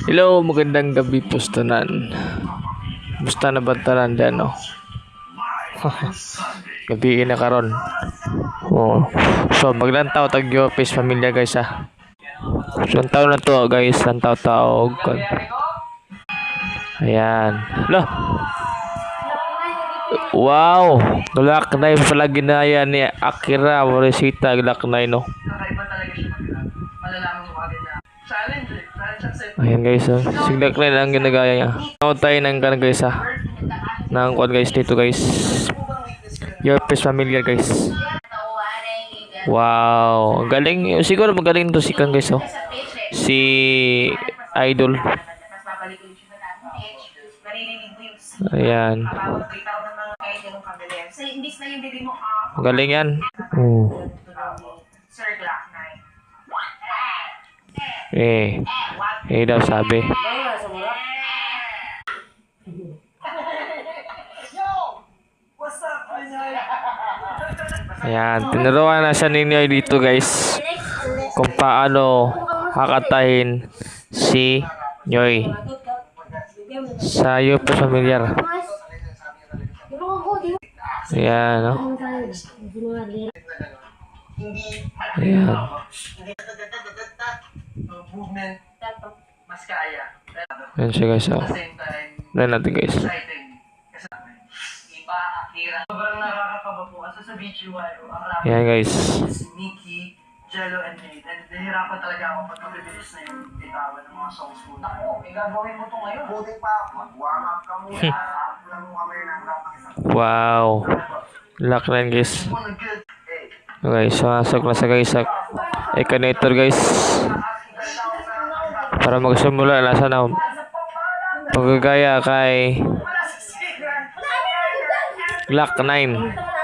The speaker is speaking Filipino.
Hello, magandang gabi po tanan. Musta na ba tanan dyan, no? Gabi na karon. Oh. So, maglantaw tag yo face pamilya guys ha. So, ang tao na to guys, ang tao. Ayan. Lo. Wow, galak na yung pala ginaya ni Akira Morishita, galak na no. Ayan guys, sigdak na lang ginagaya niya. Ako tayo ng kanan guys ha. Nang kuwan guys dito guys. Your face familiar guys. Wow, galing. Siguro magaling to si Kang guys oh. Si Idol. Ayan. Magaling yan. Daw sabi. Ayan, tinuruan na siya ninyo dito guys kung paano hakatahin si Nyoy sa Yupo Familiar. Ayan, no? Ayan. Ayan siya guys, oh. Ayan natin guys. Sobrang nakakakaba po kasi sa video Ayan guys. si Nikki, Jello, and Nate. And nahirapan talaga ako pag nabibilis na yung bitawan ng mga songs mo. Naku, gagawin mo to ngayon. Buti pa, mag-warm up ka muna. Lang mo kami ng rap ng isang. Wow. Lock na yun guys. Okay, so masok na sa guys. Connector guys. Para magsimula, nasa na paggagaya kay Glock 9.